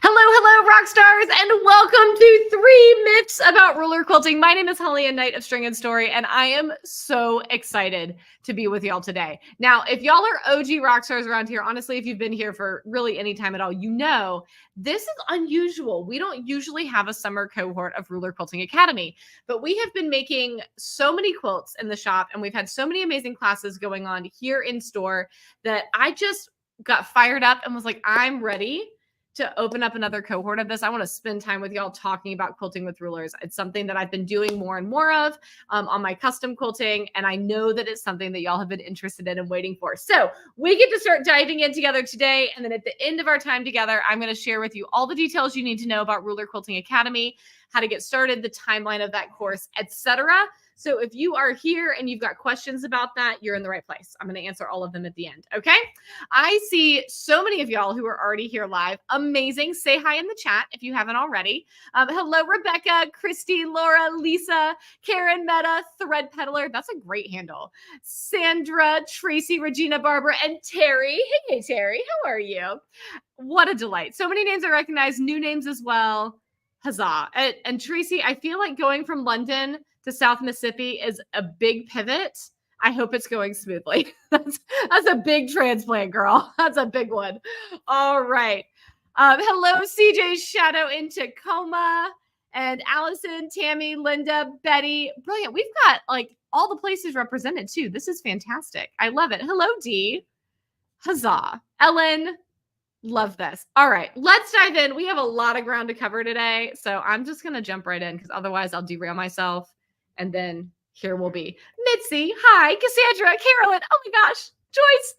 Hello, rock stars, and welcome to 3 Myths About Ruler Quilting. My name is Holly, a Knight of String and Story, and I am so excited to be with y'all today. Now, if y'all are OG rock stars around here, honestly, if you've been here for really any time at all, you know this is unusual. We don't usually have a summer cohort of Ruler Quilting Academy, but we have been making so many quilts in the shop, and we've had so many amazing classes going on here in store that I just got fired up and was like, I'm ready to open up another cohort of this. I want to spend time with y'all talking about quilting with rulers. It's something that I've been doing more and more of on my custom quilting, and I know that it's something that y'all have been interested in and waiting for. So we get to start diving in together today, and then at the end of our time together, I'm going to share with you all the details you need to know about Ruler Quilting Academy, how to get started, the timeline of that course, etc. So if you are here and you've got questions about that, you're in the right place. I'm going to answer all of them at the end. Okay. I see so many of y'all who are already here live. Amazing. Say hi in the chat if you haven't already. Hello, Rebecca, Christy, Laura, Lisa, Karen, Meta, Thread Peddler. That's a great handle. Sandra, Tracy, Regina, Barbara, and Terry. Hey, Terry. How are you? What a delight. So many names I recognize, new names as well. Huzzah. And Tracy, I feel like going from London to South Mississippi is a big pivot. I hope it's going smoothly. That's a big transplant, girl. That's a big one. All right. Hello, CJ Shadow in Tacoma, and Allison, Tammy, Linda, Betty. Brilliant. We've got like all the places represented too. This is fantastic. I love it. Hello, Dee. Huzzah. Ellen. Love this. All right, let's dive in. We have a lot of ground to cover today, so I'm just going to jump right in because otherwise I'll derail myself. And then here we'll be. Mitzi, hi. Cassandra, Carolyn. Oh my gosh. Joyce.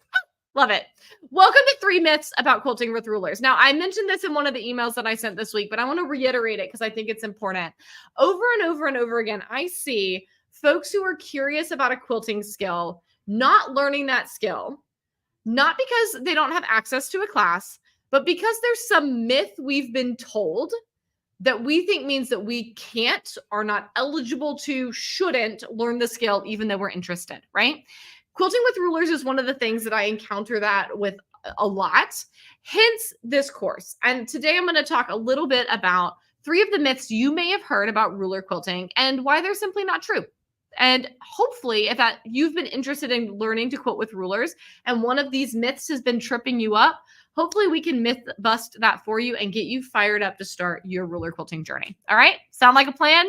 Love it. Welcome to 3 Myths About Quilting with Rulers. Now, I mentioned this in one of the emails that I sent this week, but I want to reiterate it because I think it's important. Over and over and over again, I see folks who are curious about a quilting skill, not learning that skill, not because they don't have access to a class, but because there's some myth we've been told that we think means that we can't, are not eligible to, shouldn't learn the skill even though we're interested, right? Quilting with rulers is one of the things that I encounter that with a lot, hence this course. And today I'm going to talk a little bit about 3 of the myths you may have heard about ruler quilting and why they're simply not true. And hopefully, if that you've been interested in learning to quilt with rulers and one of these myths has been tripping you up, hopefully we can myth bust that for you and get you fired up to start your ruler quilting journey. All right? Sound like a plan?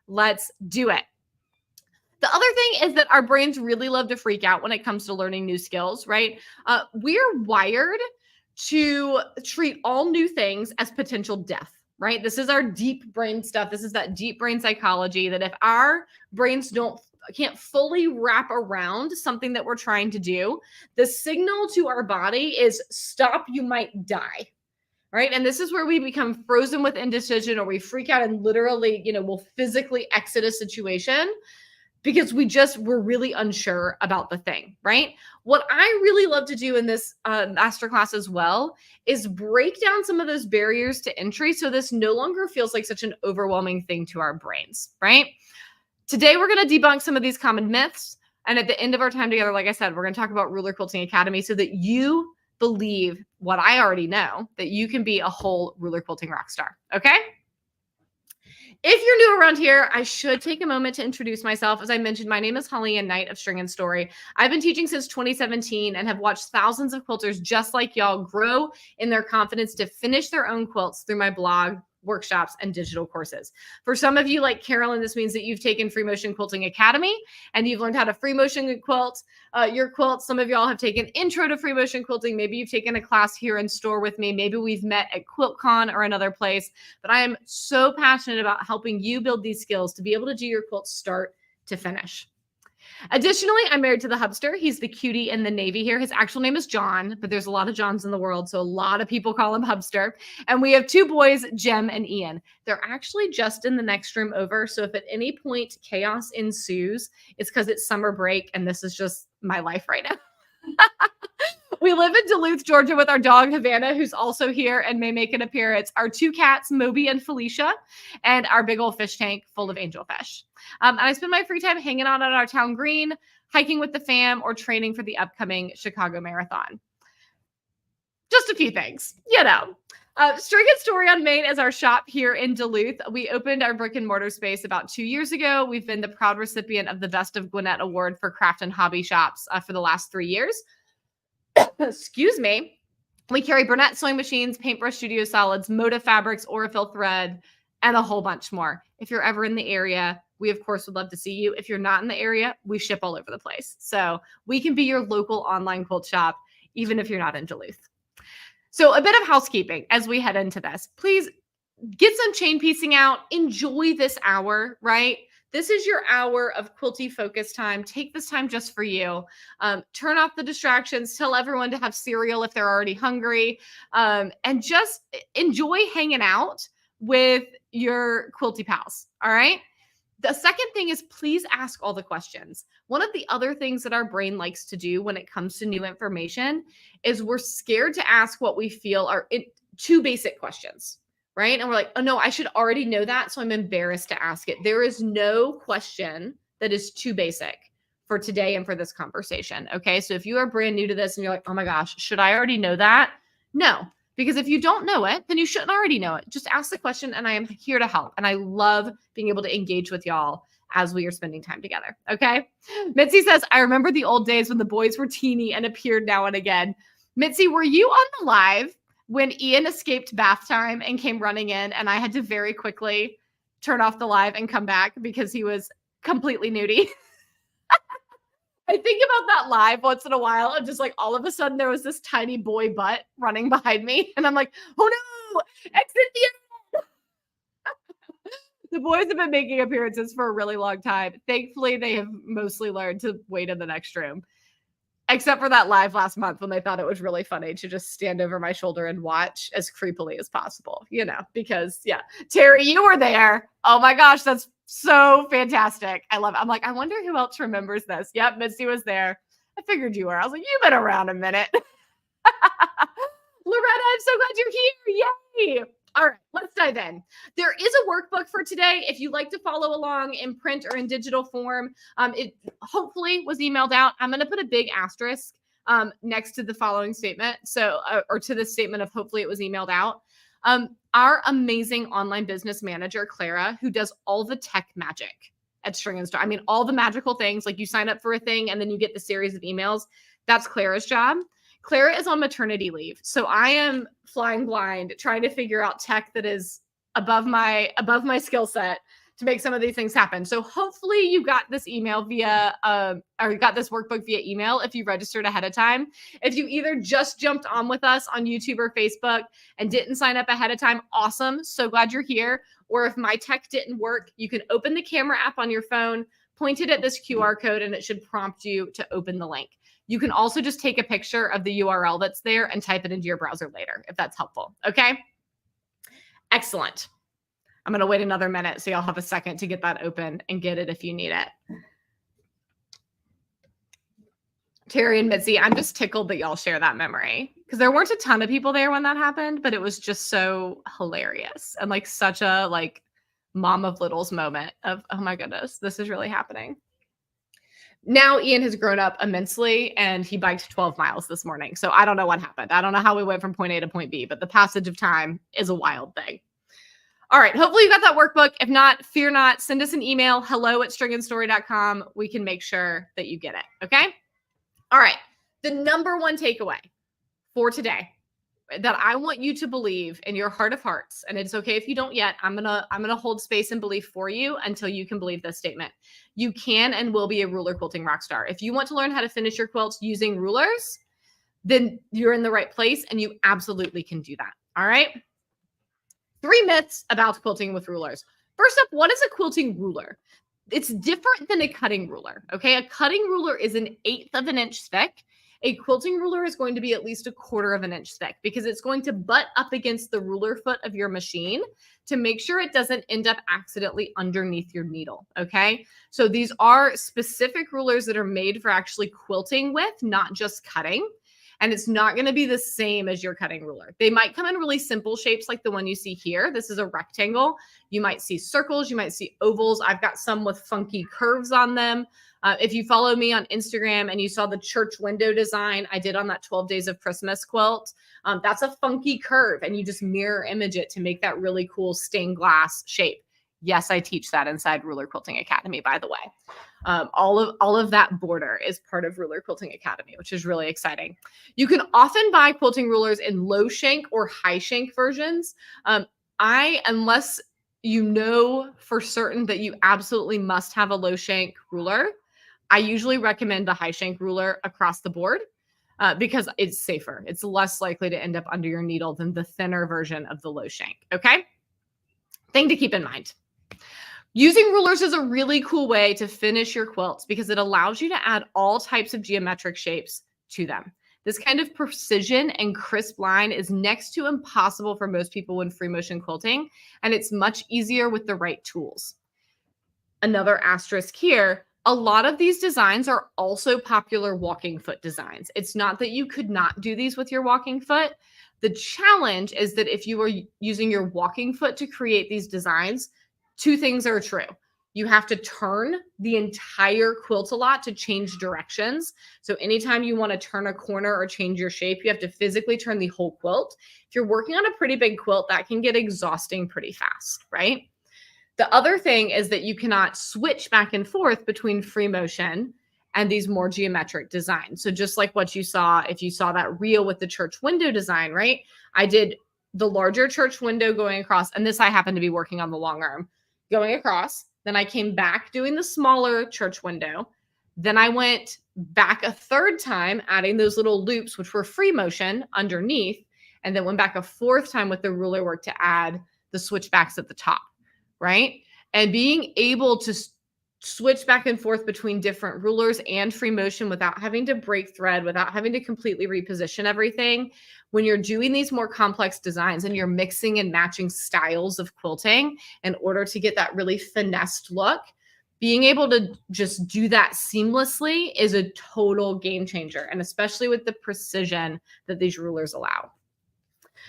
Let's do it. The other thing is that our brains really love to freak out when it comes to learning new skills, right? We're wired to treat all new things as potential death. Right? This is our deep brain stuff. This is that deep brain psychology that if our brains can't fully wrap around something that we're trying to do, the signal to our body is stop, you might die. Right? And this is where we become frozen with indecision, or we freak out and literally, will physically exit a situation because we're really unsure about the thing, right? What I really love to do in this masterclass as well is break down some of those barriers to entry so this no longer feels like such an overwhelming thing to our brains, right? Today, we're going to debunk some of these common myths. And at the end of our time together, like I said, we're going to talk about Ruler Quilting Academy so that you believe what I already know, that you can be a whole Ruler Quilting rock star, okay? If you're new around here, I should take a moment to introduce myself. As I mentioned, my name is Holly, a Knight of String and Story. I've been teaching since 2017 and have watched thousands of quilters just like y'all grow in their confidence to finish their own quilts through my blog, workshops, and digital courses. For some of you, like Carolyn, this means that you've taken Free Motion Quilting Academy and you've learned how to free motion quilt your quilts. Some of y'all have taken Intro to Free Motion Quilting. Maybe you've taken a class here in store with me. Maybe we've met at QuiltCon or another place. But I am so passionate about helping you build these skills to be able to do your quilts start to finish. Additionally, I'm married to the hubster. He's the cutie in the Navy here. His actual name is John, but there's a lot of Johns in the world, so a lot of people call him hubster. And we have 2 boys, Jem and Ian. They're actually just in the next room over, so if at any point chaos ensues, it's because it's summer break, and this is just my life right now. We live in Duluth, Georgia with our dog, Havana, who's also here and may make an appearance, our 2 cats, Moby and Felicia, and our big old fish tank full of angelfish. And I spend my free time hanging out at our town green, hiking with the fam, or training for the upcoming Chicago Marathon. Just a few things, String and Story on Main is our shop here in Duluth. We opened our brick and mortar space about 2 years ago. We've been the proud recipient of the Best of Gwinnett Award for craft and hobby shops for the last 3 years. Excuse me. We carry Burnett sewing machines, Paintbrush Studio Solids, Moda Fabrics, Aurifil thread, and a whole bunch more. If you're ever in the area, we of course would love to see you. If you're not in the area, we ship all over the place. So we can be your local online quilt shop, even if you're not in Duluth. So a bit of housekeeping as we head into this. Please get some chain piecing out. Enjoy this hour, right? This is your hour of quilty focus time. Take this time just for you. Turn off the distractions. Tell everyone to have cereal if they're already hungry. And just enjoy hanging out with your quilty pals, all right? The second thing is please ask all the questions. One of the other things that our brain likes to do when it comes to new information is we're scared to ask what we feel are too basic questions, right? And we're like, oh no, I should already know that, so I'm embarrassed to ask it. There is no question that is too basic for today and for this conversation, okay? So if you are brand new to this and you're like, oh my gosh, should I already know that? No. Because if you don't know it, then you shouldn't already know it. Just ask the question and I am here to help. And I love being able to engage with y'all as we are spending time together. Okay. Mitzi says, I remember the old days when the boys were teeny and appeared now and again. Mitzi, were you on the live when Ian escaped bath time and came running in and I had to very quickly turn off the live and come back because he was completely nudie? I think about that live once in a while and just like all of a sudden there was this tiny boy butt running behind me. And I'm like, oh no, exit the The boys have been making appearances for a really long time. Thankfully, they have mostly learned to wait in the next room. Except for that live last month when they thought it was really funny to just stand over my shoulder and watch as creepily as possible, because yeah, Terry, you were there. Oh my gosh, that's so fantastic. I love it. I'm like, I wonder who else remembers this. Yep, Mitzi was there. I figured you were. I was like, you've been around a minute. Loretta, I'm so glad you're here. Yay. All right, let's dive in. There is a workbook for today. If you'd like to follow along in print or in digital form, it hopefully was emailed out. I'm going to put a big asterisk next to the following statement. So, or to this statement of hopefully it was emailed out. Our amazing online business manager, Clara, who does all the tech magic at String and Star. I mean, all the magical things, like you sign up for a thing and then you get the series of emails. That's Clara's job. Clara is on maternity leave. So I am flying blind trying to figure out tech that is above my skill set to make some of these things happen. So hopefully you got this email or you got this workbook via email if you registered ahead of time. If you either just jumped on with us on YouTube or Facebook and didn't sign up ahead of time, awesome. So glad you're here. Or if my tech didn't work, you can open the camera app on your phone, point it at this QR code, and it should prompt you to open the link. You can also just take a picture of the URL that's there and type it into your browser later, if that's helpful. Okay. Excellent. I'm going to wait another minute so y'all have a second to get that open and get it if you need it. Terry and Mitzi, I'm just tickled that y'all share that memory because there weren't a ton of people there when that happened, but it was just so hilarious and like such a like mom of littles moment of, oh my goodness, this is really happening. Now Ian has grown up immensely and he biked 12 miles this morning. So I don't know what happened. I don't know how we went from point A to point B, but the passage of time is a wild thing. All right. Hopefully you got that workbook. If not, fear not. Send us an email, hello@stringandstory.com. We can make sure that you get it. Okay. All right. The number one takeaway for today that I want you to believe in your heart of hearts, and it's okay if you don't yet, I'm gonna hold space and belief for you until you can believe this statement. You can and will be a ruler quilting rock star. If you want to learn how to finish your quilts using rulers, then you're in the right place and you absolutely can do that. All right. 3 myths about quilting with rulers. First up, what is a quilting ruler? It's different than a cutting ruler. Okay. A cutting ruler is 1/8 of an inch thick. A quilting ruler is going to be at least 1/4 of an inch thick because it's going to butt up against the ruler foot of your machine to make sure it doesn't end up accidentally underneath your needle. Okay. So these are specific rulers that are made for actually quilting with, not just cutting. And it's not going to be the same as your cutting ruler. They might come in really simple shapes like the one you see here. This is a rectangle. You might see circles. You might see ovals. I've got some with funky curves on them. If you follow me on Instagram and you saw the church window design I did on that 12 Days of Christmas quilt, that's a funky curve, and you just mirror image it to make that really cool stained glass shape. Yes, I teach that inside Ruler Quilting Academy, by the way. All of that border is part of Ruler Quilting Academy, which is really exciting. You can often buy quilting rulers in low shank or high shank versions. Unless you know for certain that you absolutely must have a low shank ruler, I usually recommend the high shank ruler across the board because it's safer. It's less likely to end up under your needle than the thinner version of the low shank. Okay. Thing to keep in mind. Using rulers is a really cool way to finish your quilts because it allows you to add all types of geometric shapes to them. This kind of precision and crisp line is next to impossible for most people when free motion quilting, and it's much easier with the right tools. Another asterisk here, a lot of these designs are also popular walking foot designs. It's not that you could not do these with your walking foot. The challenge is that if you are using your walking foot to create these designs, two things are true. You have to turn the entire quilt a lot to change directions. So anytime you want to turn a corner or change your shape, you have to physically turn the whole quilt. If you're working on a pretty big quilt, that can get exhausting pretty fast, right? The other thing is that you cannot switch back and forth between free motion and these more geometric designs. So just like what you saw, if you saw that reel with the church window design, right? I did the larger church window going across, and this I happen to be working on the long arm going across. Then I came back doing the smaller church window. Then I went back a third time, adding those little loops, which were free motion underneath, and then went back a fourth time with the ruler work to add the switchbacks at the top, right? And being able to switch back and forth between different rulers and free motion without having to break thread, without having to completely reposition everything. When you're doing these more complex designs and you're mixing and matching styles of quilting in order to get that really finessed look, being able to just do that seamlessly is a total game changer, and especially with the precision that these rulers allow.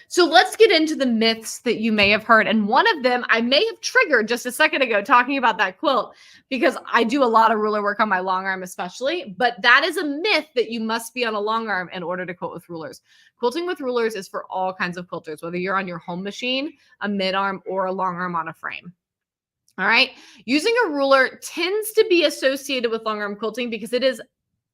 So let's get into the myths that you may have heard. And one of them I may have triggered just a second ago talking about that quilt, because I do a lot of ruler work on my long arm especially, but that is a myth that you must be on a long arm in order to quilt with rulers. Quilting with rulers is for all kinds of quilters, whether you're on your home machine, a mid arm, or a long arm on a frame. All right. Using a ruler tends to be associated with long arm quilting because it is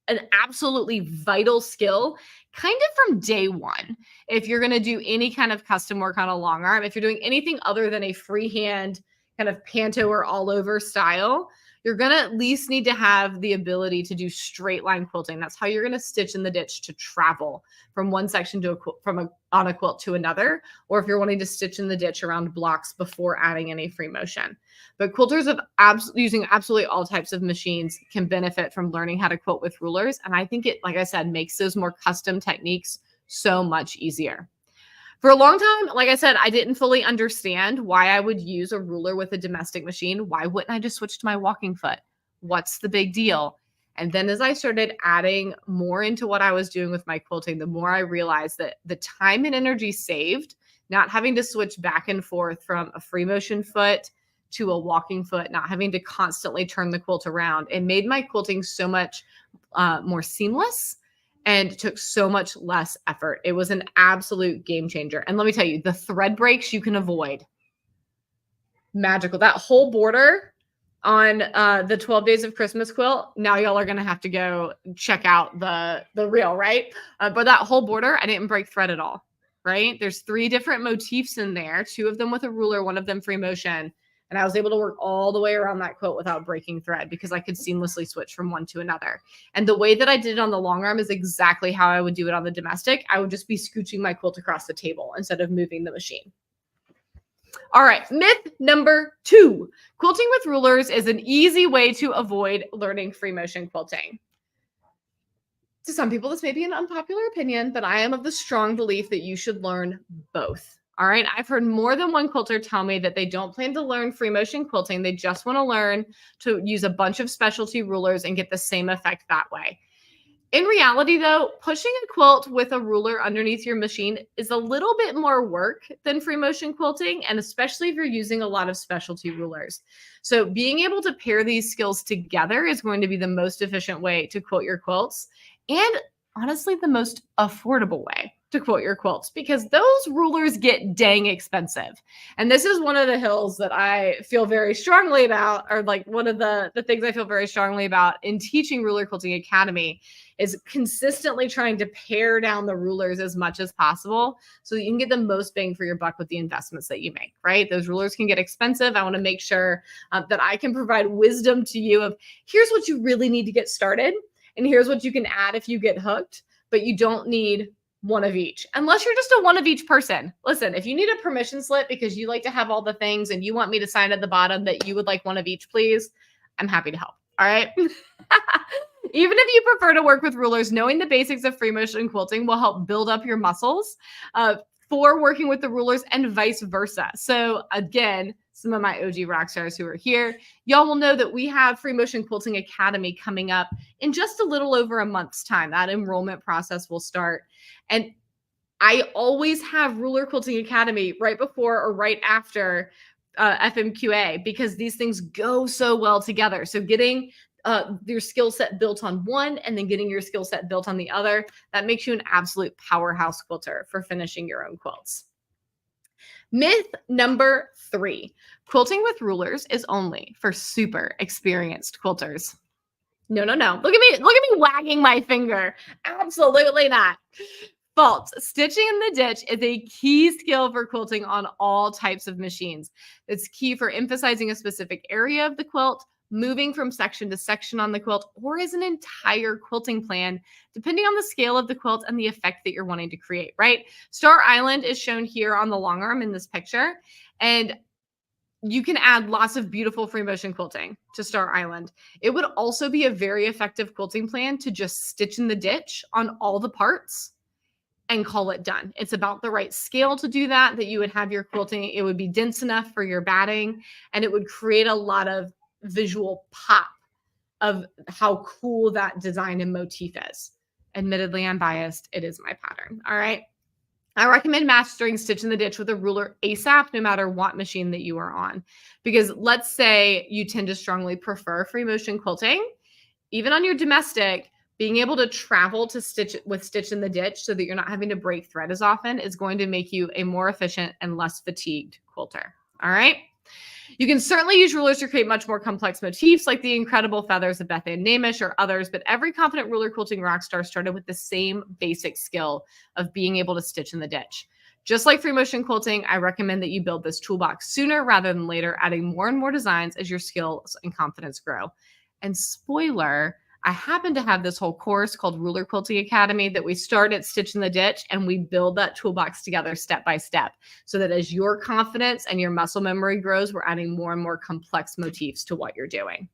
an absolutely vital skill kind of from day one. If you're going to do any kind of custom work on a long arm, if you're doing anything other than a freehand kind of panto or all over style, you're going to at least need to have the ability to do straight line quilting. That's how you're going to stitch in the ditch to travel from one section to on a quilt to another, or if you're wanting to stitch in the ditch around blocks before adding any free motion. But quilters of using absolutely all types of machines can benefit from learning how to quilt with rulers. And I think it, like I said, makes those more custom techniques so much easier. For a long time, like I said, I didn't fully understand why I would use a ruler with a domestic machine. Why wouldn't I just switch to my walking foot? What's the big deal? And then as I started adding more into what I was doing with my quilting, the more I realized that the time and energy saved, not having to switch back and forth from a free motion foot to a walking foot, not having to constantly turn the quilt around, it made my quilting so much more seamless and took so much less effort. It was an absolute game changer. And let me tell you, the thread breaks you can avoid. Magical. That whole border on the 12 Days of Christmas quilt, now y'all are going to have to go check out the reel, right? But that whole border, I didn't break thread at all, right? There's 3 different motifs in there, 2 of them with a ruler, 1 of them free motion. And I was able to work all the way around that quilt without breaking thread because I could seamlessly switch from one to another. And the way that I did it on the long arm is exactly how I would do it on the domestic. I would just be scooching my quilt across the table instead of moving the machine. All right, myth number 2. Quilting with rulers is an easy way to avoid learning free motion quilting. To some people, this may be an unpopular opinion, but I am of the strong belief that you should learn both. All right. I've heard more than one quilter tell me that they don't plan to learn free motion quilting. They just want to learn to use a bunch of specialty rulers and get the same effect that way. In reality, though, pushing a quilt with a ruler underneath your machine is a little bit more work than free motion quilting, and especially if you're using a lot of specialty rulers. So being able to pair these skills together is going to be the most efficient way to quilt your quilts, and honestly, the most affordable way to quilt your quilts, because those rulers get dang expensive. And this is one of the hills that I feel very strongly about, or like one of the things I feel very strongly about in teaching Ruler Quilting Academy is consistently trying to pare down the rulers as much as possible so that you can get the most bang for your buck with the investments that you make, right? Those rulers can get expensive. I want to make sure that I can provide wisdom to you of here's what you really need to get started, and here's what you can add if you get hooked, but you don't need one of each, unless you're just a one of each person. Listen, if you need a permission slip because you like to have all the things and you want me to sign at the bottom that you would like one of each, please, I'm happy to help. All right. Even if you prefer to work with rulers, knowing the basics of free motion quilting will help build up your muscles for working with the rulers and vice versa. So again, some of my OG rock stars who are here, y'all will know that we have Free Motion Quilting Academy coming up in just a little over a month's time. That enrollment process will start. And I always have Ruler Quilting Academy right before or right after FMQA, because these things go so well together. So getting your skill set built on one and then getting your skill set built on the other, that makes you an absolute powerhouse quilter for finishing your own quilts. Myth number 3, quilting with rulers is only for super experienced quilters. No, no, no. Look at me wagging my finger. Absolutely not. False. Stitching in the ditch is a key skill for quilting on all types of machines. It's key for emphasizing a specific area of the quilt, moving from section to section on the quilt, or as an entire quilting plan, depending on the scale of the quilt and the effect that you're wanting to create, right? Star Island is shown here on the long arm in this picture, and you can add lots of beautiful free motion quilting to Star Island. It would also be a very effective quilting plan to just stitch in the ditch on all the parts and call it done. It's about the right scale to do that, that you would have your quilting. It would be dense enough for your batting, and it would create a lot of visual pop of how cool that design and motif is. Admittedly, I'm biased. It is my pattern. All right. I recommend mastering stitch in the ditch with a ruler ASAP, no matter what machine that you are on. Because let's say you tend to strongly prefer free motion quilting, even on your domestic, being able to travel to stitch with stitch in the ditch so that you're not having to break thread as often is going to make you a more efficient and less fatigued quilter. All right. You can certainly use rulers to create much more complex motifs like the incredible feathers of Beth Ann Namish or others, but every confident ruler quilting rock star started with the same basic skill of being able to stitch in the ditch. Just like free motion quilting, I recommend that you build this toolbox sooner rather than later, adding more and more designs as your skills and confidence grow. And spoiler, I happen to have this whole course called Ruler Quilting Academy that we start at Stitch in the Ditch, and we build that toolbox together step by step so that as your confidence and your muscle memory grows, we're adding more and more complex motifs to what you're doing.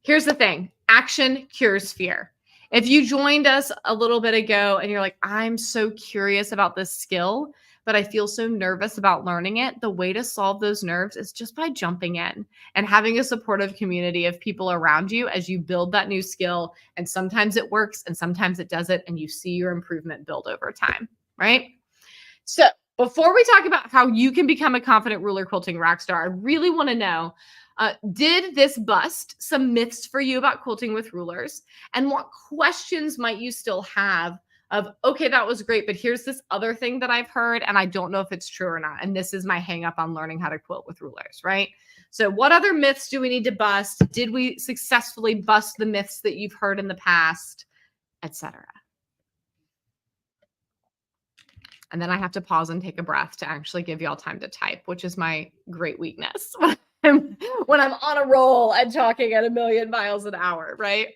Here's the thing. Action cures fear. If you joined us a little bit ago and you're like, I'm so curious about this skill, but I feel so nervous about learning it, the way to solve those nerves is just by jumping in and having a supportive community of people around you as you build that new skill. And sometimes it works and sometimes it doesn't, and you see your improvement build over time, right? So before we talk about how you can become a confident ruler quilting rock star, I really want to know, did this bust some myths for you about quilting with rulers? And what questions might you still have of, okay, that was great, but here's this other thing that I've heard, and I don't know if it's true or not. And this is my hang up on learning how to quilt with rulers, right? So what other myths do we need to bust? Did we successfully bust the myths that you've heard in the past, etc.? And then I have to pause and take a breath to actually give y'all time to type, which is my great weakness when I'm on a roll and talking at 1,000,000 miles an hour, right?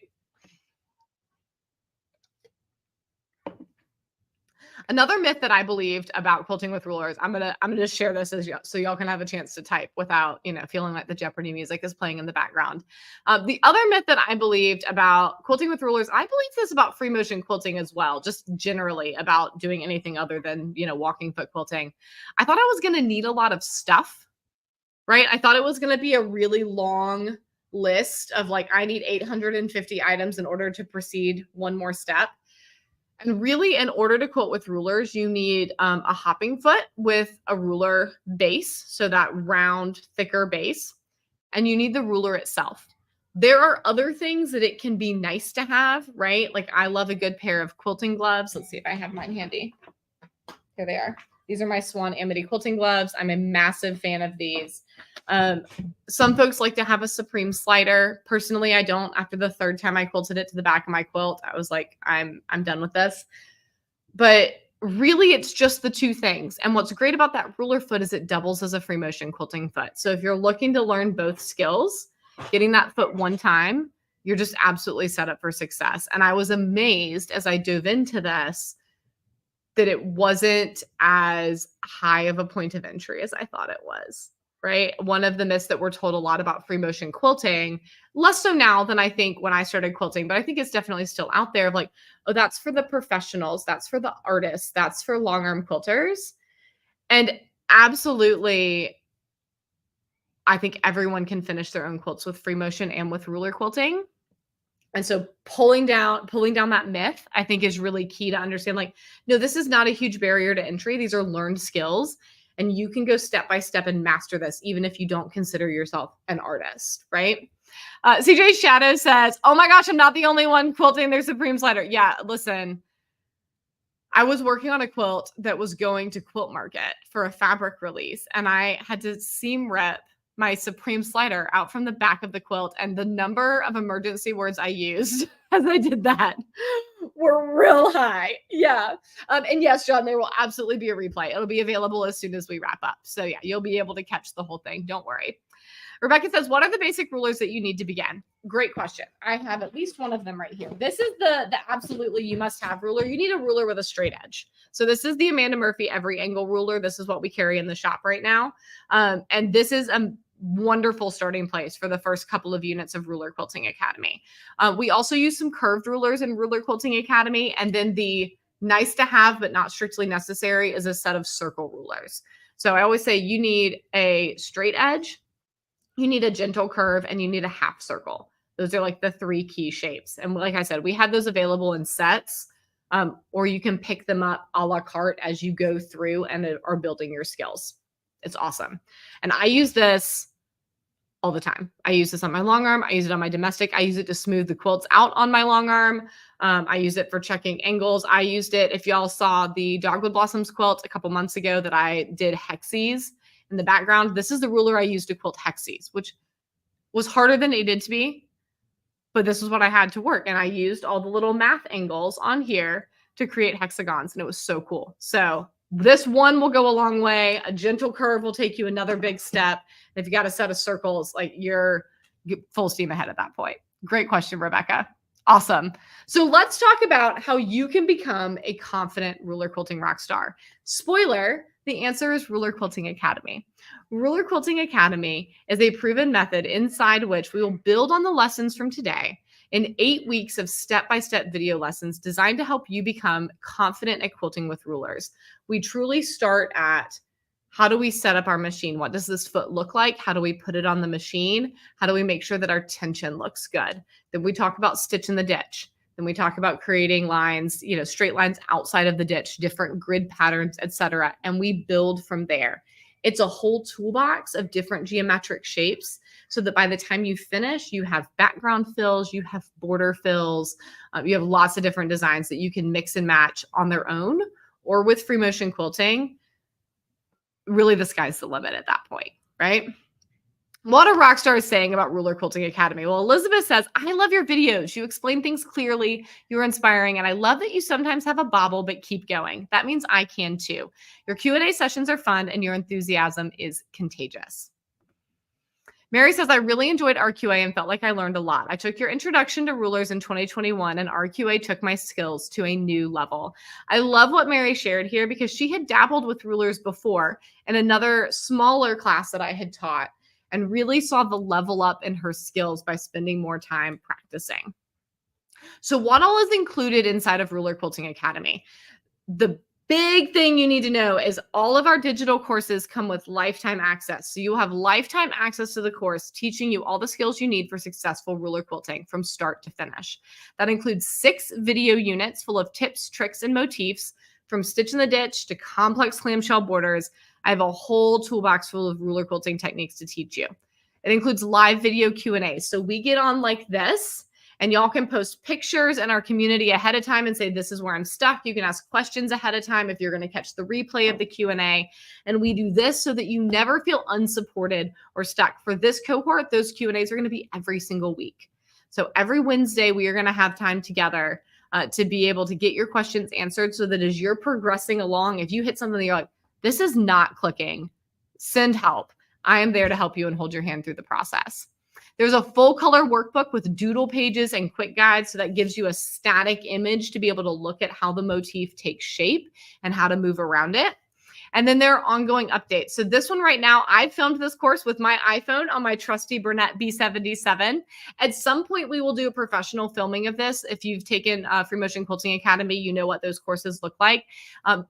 Another myth that I believed about quilting with rulers, I'm gonna share this as so y'all can have a chance to type without feeling like the Jeopardy music is playing in the background. The other myth that I believed about quilting with rulers, I believe this about free motion quilting as well, just generally about doing anything other than walking foot quilting. I thought I was gonna need a lot of stuff, right? I thought it was gonna be a really long list of like, I need 850 items in order to proceed one more step. And really, in order to quilt with rulers, you need a hopping foot with a ruler base, so that round, thicker base, and you need the ruler itself. There are other things that it can be nice to have, right? Like I love a good pair of quilting gloves. Let's see if I have mine handy. Here they are. These are my Swan Amity quilting gloves. I'm a massive fan of these. Some folks like to have a Supreme slider. Personally, I don't. After the third time I quilted it to the back of my quilt, I was like, I'm done with this. But really, it's just the two things. And what's great about that ruler foot is it doubles as a free motion quilting foot. So if you're looking to learn both skills, getting that foot one time, you're just absolutely set up for success. And I was amazed as I dove into this that it wasn't as high of a point of entry as I thought it was, right? One of the myths that we're told a lot about free motion quilting, less so now than I think when I started quilting, but I think it's definitely still out there of like, oh, that's for the professionals, that's for the artists, that's for long arm quilters. And absolutely, I think everyone can finish their own quilts with free motion and with ruler quilting. And so pulling down that myth, I think is really key to understand like, no, this is not a huge barrier to entry. These are learned skills and you can go step by step and master this, even if you don't consider yourself an artist, right? CJ Shadow says, oh my gosh, I'm not the only one quilting their Supreme slider. Yeah, listen, I was working on a quilt that was going to Quilt Market for a fabric release and I had to seam rip my Supreme slider out from the back of the quilt, and the number of emergency words I used as I did that were real high. Yeah. And yes, John, there will absolutely be a replay. It'll be available as soon as we wrap up. So yeah, you'll be able to catch the whole thing. Don't worry. Rebecca says, what are the basic rulers that you need to begin? Great question. I have at least one of them right here. This is the absolutely you must have ruler. You need a ruler with a straight edge. So this is the Amanda Murphy every angle ruler. This is what we carry in the shop right now. And this is a wonderful starting place for the first couple of units of Ruler Quilting Academy. We also use some curved rulers in Ruler Quilting Academy. And then the nice to have, but not strictly necessary, is a set of circle rulers. So I always say you need a straight edge, you need a gentle curve, and you need a half circle. Those are like the three key shapes. And like I said, we had those available in sets, or you can pick them up a la carte as you go through and are building your skills. It's awesome. And I use this all the time. I use this on my long arm. I use it on my domestic. I use it to smooth the quilts out on my long arm. I use it for checking angles. I used it, if y'all saw the Dogwood Blossoms quilt a couple months ago that I did hexes in the background, this is the ruler I used to quilt hexes, which was harder than it needed to be, but this is what I had to work. And I used all the little math angles on here to create hexagons, and it was so cool. So this one will go a long way. A gentle curve will take you another big step. If you got a set of circles, like you're full steam ahead at that point. Great question, Rebecca. Awesome. So let's talk about how you can become a confident ruler quilting rock star. Spoiler, the answer is Ruler Quilting Academy. Ruler Quilting Academy is a proven method inside which we will build on the lessons from today in 8 weeks of step-by-step video lessons designed to help you become confident at quilting with rulers. We truly start at, how do we set up our machine? What does this foot look like? How do we put it on the machine? How do we make sure that our tension looks good? Then we talk about stitch in the ditch. Then we talk about creating lines, straight lines outside of the ditch, different grid patterns, etc. And we build from there. It's a whole toolbox of different geometric shapes so that by the time you finish, you have background fills, you have border fills, you have lots of different designs that you can mix and match on their own or with free motion quilting. Really, the sky's the limit at that point, right? What are Rockstar saying about Ruler Quilting Academy? Well, Elizabeth says, I love your videos. You explain things clearly. You're inspiring. And I love that you sometimes have a bobble, but keep going. That means I can too. Your Q&A sessions are fun and your enthusiasm is contagious. Mary says, I really enjoyed RQA and felt like I learned a lot. I took your introduction to rulers in 2021 and RQA took my skills to a new level. I love what Mary shared here because she had dabbled with rulers before in another smaller class that I had taught and really saw the level up in her skills by spending more time practicing. So what all is included inside of Ruler Quilting Academy? The Big thing you need to know is all of our digital courses come with lifetime access. So you'll have lifetime access to the course, teaching you all the skills you need for successful ruler quilting from start to finish. That includes 6 video units full of tips, tricks, and motifs from stitch in the ditch to complex clamshell borders. I have a whole toolbox full of ruler quilting techniques to teach you. It includes live video Q&A. So we get on like this, and y'all can post pictures in our community ahead of time and say, this is where I'm stuck. You can ask questions ahead of time if you're going to catch the replay of the Q&A. And we do this so that you never feel unsupported or stuck. For this cohort, those Q&As are going to be every single week. So every Wednesday, we are going to have time together to be able to get your questions answered so that as you're progressing along, if you hit something that you're like, this is not clicking, send help. I am there to help you and hold your hand through the process. There's a full color workbook with doodle pages and quick guides. So that gives you a static image to be able to look at how the motif takes shape and how to move around it. And then there are ongoing updates. So this one right now, I filmed this course with my iPhone on my trusty Burnett B77. At some point, we will do a professional filming of this. If you've taken Free Motion Quilting Academy, you know what those courses look like.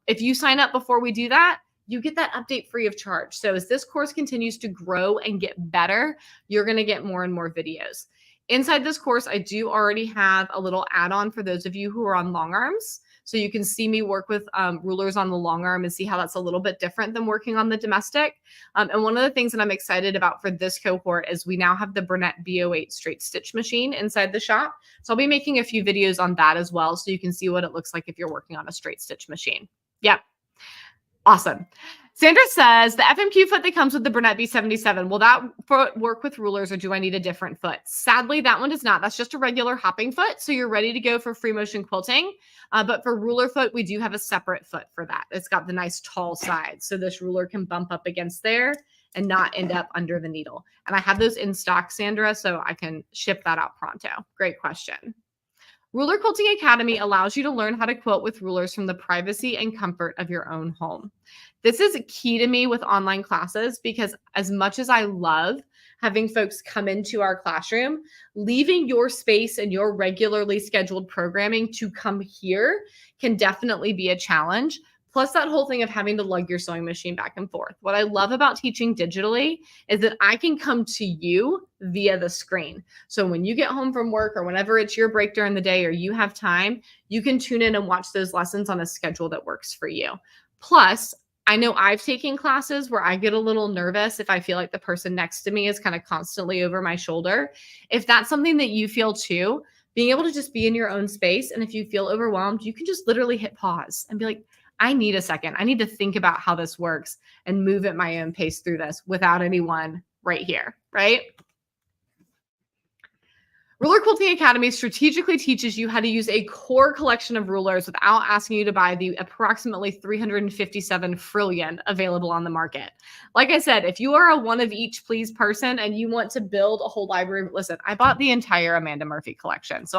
If you sign up before we do that, you get that update free of charge. So as this course continues to grow and get better, you're going to get more and more videos. Inside this course, I do already have a little add-on for those of you who are on long arms. So you can see me work with rulers on the long arm and see how that's a little bit different than working on the domestic. And one of the things that I'm excited about for this cohort is we now have the Burnett B08 straight stitch machine inside the shop. So I'll be making a few videos on that as well, so you can see what it looks like if you're working on a straight stitch machine. Yep. Awesome. Sandra says, the FMQ foot that comes with the Burnett B77, will that foot work with rulers or do I need a different foot? Sadly, that one does not. That's just a regular hopping foot. So you're ready to go for free motion quilting. But for ruler foot, we do have a separate foot for that. It's got the nice tall sides. So this ruler can bump up against there and not end up under the needle. And I have those in stock, Sandra, so I can ship that out pronto. Great question. Ruler Quilting Academy allows you to learn how to quilt with rulers from the privacy and comfort of your own home. This is key to me with online classes because as much as I love having folks come into our classroom, leaving your space and your regularly scheduled programming to come here can definitely be a challenge. Plus that whole thing of having to lug your sewing machine back and forth. What I love about teaching digitally is that I can come to you via the screen. So when you get home from work or whenever it's your break during the day or you have time, you can tune in and watch those lessons on a schedule that works for you. Plus, I know I've taken classes where I get a little nervous if I feel like the person next to me is kind of constantly over my shoulder. If that's something that you feel too, being able to just be in your own space, and if you feel overwhelmed, you can just literally hit pause and be like, I need a second. I need to think about how this works and move at my own pace through this without anyone right here, right? Ruler Quilting Academy strategically teaches you how to use a core collection of rulers without asking you to buy the approximately 357 trillion available on the market. Like I said, if you are a one of each please person and you want to build a whole library, listen, I bought the entire Amanda Murphy collection. So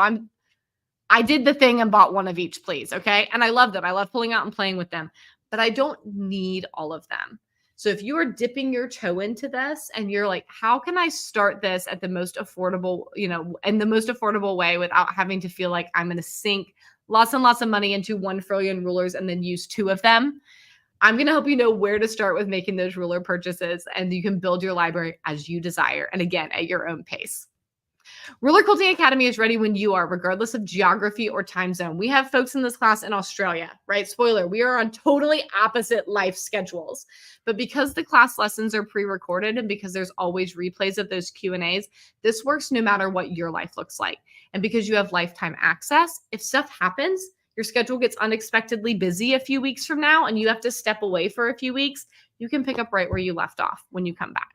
I did the thing and bought one of each, please. Okay. And I love them. I love pulling out and playing with them, but I don't need all of them. So if you are dipping your toe into this and you're like, how can I start this at the most affordable, in the most affordable way without having to feel like I'm going to sink lots and lots of money into 1 trillion rulers and then use 2 of them? I'm going to help you know where to start with making those ruler purchases, and you can build your library as you desire. And again, at your own pace. Ruler Quilting Academy is ready when you are, regardless of geography or time zone. We have folks in this class in Australia, right? Spoiler, we are on totally opposite life schedules. But because the class lessons are pre-recorded and because there's always replays of those Q&As, this works no matter what your life looks like. And because you have lifetime access, if stuff happens, your schedule gets unexpectedly busy a few weeks from now and you have to step away for a few weeks, you can pick up right where you left off when you come back.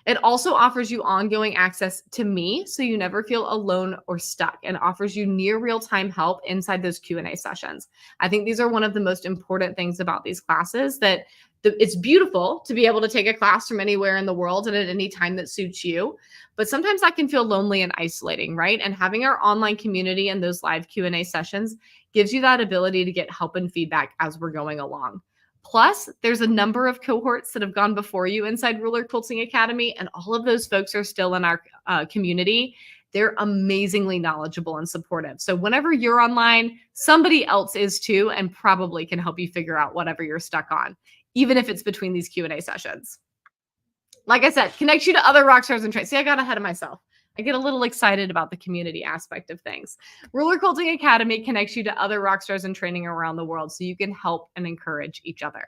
It also offers you ongoing access to me, so you never feel alone or stuck, and offers you near real-time help inside those Q&A sessions. I think these are one of the most important things about these classes, that it's beautiful to be able to take a class from anywhere in the world and at any time that suits you, but sometimes that can feel lonely and isolating, right? And having our online community and those live Q&A sessions gives you that ability to get help and feedback as we're going along. Plus, there's a number of cohorts that have gone before you inside Ruler Quilting Academy, and all of those folks are still in our community. They're amazingly knowledgeable and supportive. So whenever you're online, somebody else is too, and probably can help you figure out whatever you're stuck on, even if it's between these Q&A sessions. Like I said, connect you to other rock stars and training. See, I got ahead of myself. I get a little excited about the community aspect of things. Ruler Quilting Academy connects you to other rock stars in training around the world so you can help and encourage each other.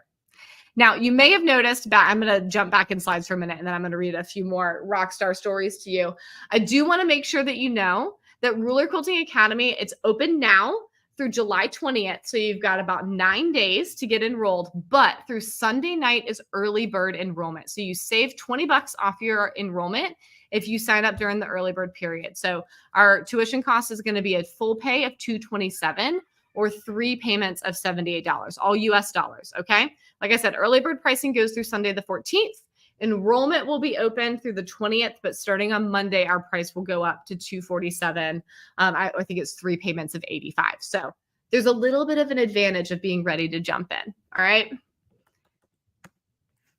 Now, you may have noticed, I'm going to jump back in slides for a minute, and then I'm going to read a few more rock star stories to you. I do want to make sure that you know that Ruler Quilting Academy, it's open now through July 20th. So you've got about 9 days to get enrolled, but through Sunday night is early bird enrollment. So you save $20 off your enrollment if you sign up during the early bird period. So our tuition cost is going to be a full pay of $227 or 3 payments of $78, all US dollars. Okay. Like I said, early bird pricing goes through Sunday the 14th. Enrollment will be open through the 20th, but starting on Monday, our price will go up to $247. I think it's 3 payments of $85. So there's a little bit of an advantage of being ready to jump in. All right.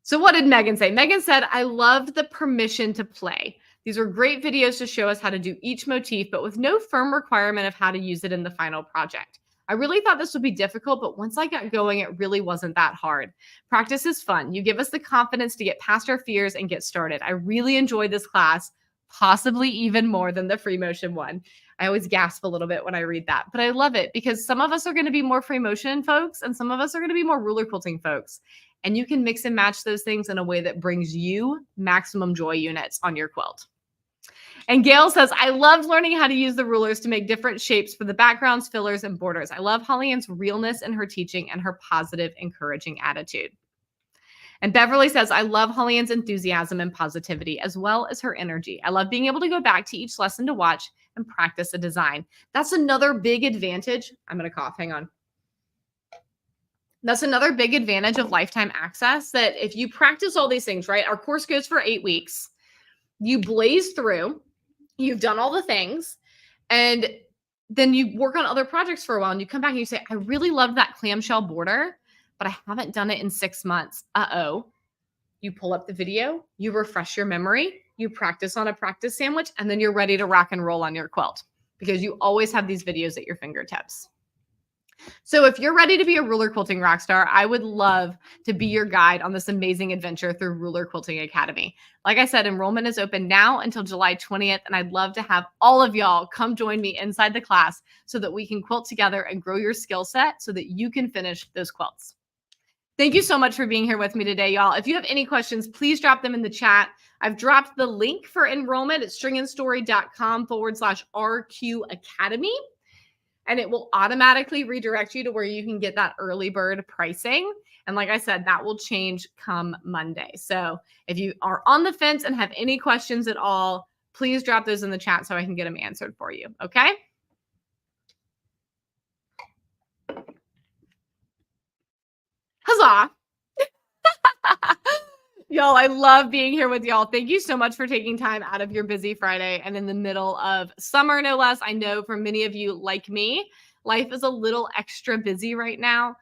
So what did Megan say? Megan said, I loved the permission to play. These were great videos to show us how to do each motif, but with no firm requirement of how to use it in the final project. I really thought this would be difficult, but once I got going, it really wasn't that hard. Practice is fun. You give us the confidence to get past our fears and get started. I really enjoyed this class, possibly even more than the free motion one. I always gasp a little bit when I read that, but I love it because some of us are going to be more free motion folks and some of us are going to be more ruler quilting folks. And you can mix and match those things in a way that brings you maximum joy units on your quilt. And Gail says, I loved learning how to use the rulers to make different shapes for the backgrounds, fillers, and borders. I love Holly Ann's realness in her teaching and her positive, encouraging attitude. And Beverly says, I love Holly Ann's enthusiasm and positivity, as well as her energy. I love being able to go back to each lesson to watch and practice a design. That's another big advantage. I'm going to cough. Hang on. That's another big advantage of lifetime access, that if you practice all these things, right? Our course goes for 8 weeks. You blaze through. You've done all the things, and then you work on other projects for a while and you come back and you say, I really loved that clamshell border, but I haven't done it in 6 months. Uh-oh. You pull up the video, you refresh your memory, you practice on a practice sandwich, and then you're ready to rock and roll on your quilt because you always have these videos at your fingertips. So if you're ready to be a ruler quilting rock star, I would love to be your guide on this amazing adventure through Ruler Quilting Academy. Like I said, enrollment is open now until July 20th, and I'd love to have all of y'all come join me inside the class so that we can quilt together and grow your skill set so that you can finish those quilts. Thank you so much for being here with me today, y'all. If you have any questions, please drop them in the chat. I've dropped the link for enrollment at stringandstory.com/RQ Academy. And it will automatically redirect you to where you can get that early bird pricing. And like I said, that will change come Monday. So if you are on the fence and have any questions at all, please drop those in the chat so I can get them answered for you. Okay? Huzzah. Y'all, I love being here with y'all. Thank you so much for taking time out of your busy Friday and in the middle of summer, no less. I know for many of you like me, life is a little extra busy right now.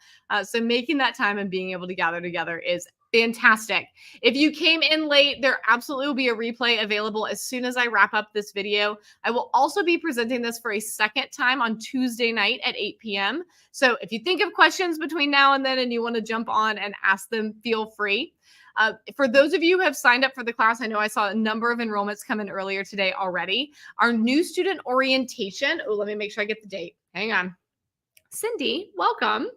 So making that time and being able to gather together is fantastic. If you came in late, there absolutely will be a replay available as soon as I wrap up this video. I will also be presenting this for a second time on Tuesday night at 8 p.m. So if you think of questions between now and then and you want to jump on and ask them, feel free. For those of you who have signed up for the class, I know I saw a number of enrollments come in earlier today already. Our new student orientation, oh, let me make sure I get the date. Hang on. Cindy, welcome.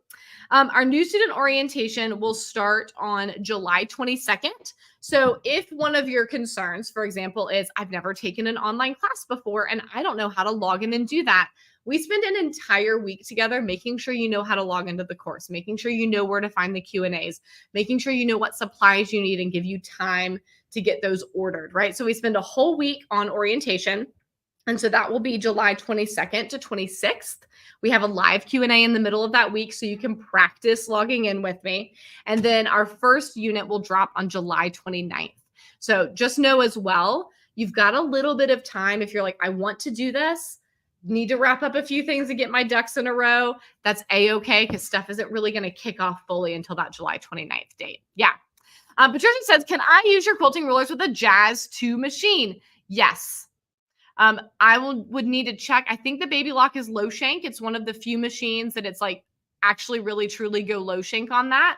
Our new student orientation will start on July 22nd. So if one of your concerns, for example, is I've never taken an online class before and I don't know how to log in and do that, we spend an entire week together making sure you know how to log into the course, making sure you know where to find the Q&As, making sure you know what supplies you need and give you time to get those ordered, right? So we spend a whole week on orientation. And so that will be July 22nd to 26th. We have a live Q&A in the middle of that week so you can practice logging in with me. And then our first unit will drop on July 29th. So just know as well, you've got a little bit of time if you're like, I want to do this, need to wrap up a few things and get my ducks in a row. That's A-okay because stuff isn't really going to kick off fully until that July 29th date. Yeah. Patricia says, can I use your quilting rulers with a Jazz 2 machine? Yes. would need to check. I think the Baby Lock is low shank. It's one of the few machines that it's like actually really truly go low shank on that.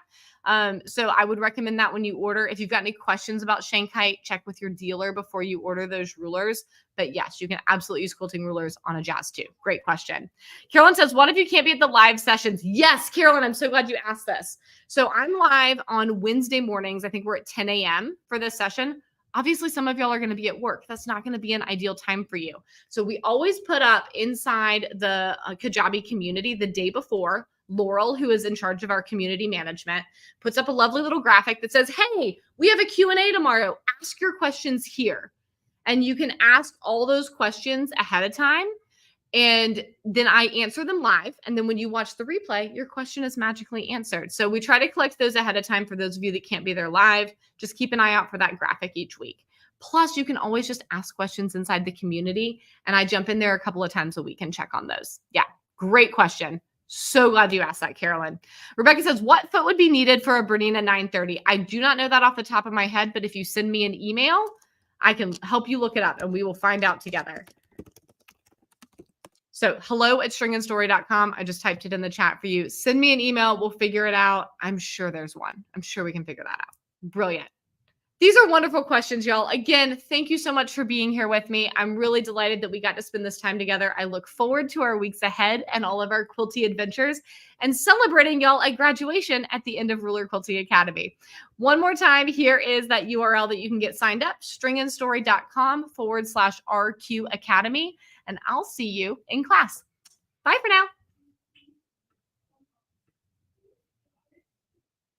So I would recommend that when you order. If you've got any questions about shank height, check with your dealer before you order those rulers. But yes, you can absolutely use quilting rulers on a Jazz too. Great question. Carolyn says, what if you can't be at the live sessions? Yes, Carolyn, I'm so glad you asked this. So I'm live on Wednesday mornings. I think we're at 10 a.m. for this session. Obviously, some of y'all are going to be at work. That's not going to be an ideal time for you. So we always put up inside the Kajabi community the day before. Laurel, who is in charge of our community management, puts up a lovely little graphic that says, hey, we have a Q&A tomorrow. Ask your questions here. And you can ask all those questions ahead of time. And then I answer them live. And then when you watch the replay, your question is magically answered. So we try to collect those ahead of time for those of you that can't be there live. Just keep an eye out for that graphic each week. Plus, you can always just ask questions inside the community. And I jump in there a couple of times a week and check on those. Yeah, great question. So glad you asked that, Carolyn. Rebecca says, what foot would be needed for a Bernina 930? I do not know that off the top of my head, but if you send me an email, I can help you look it up and we will find out together. So hello@stringandstory.com. I just typed it in the chat for you. Send me an email. We'll figure it out. I'm sure there's one. I'm sure we can figure that out. Brilliant. These are wonderful questions, y'all. Again, thank you so much for being here with me. I'm really delighted that we got to spend this time together. I look forward to our weeks ahead and all of our quilty adventures and celebrating y'all at graduation at the end of Ruler Quilting Academy. One more time, here is that URL that you can get signed up, stringandstory.com/RQ Academy, and I'll see you in class. Bye for now.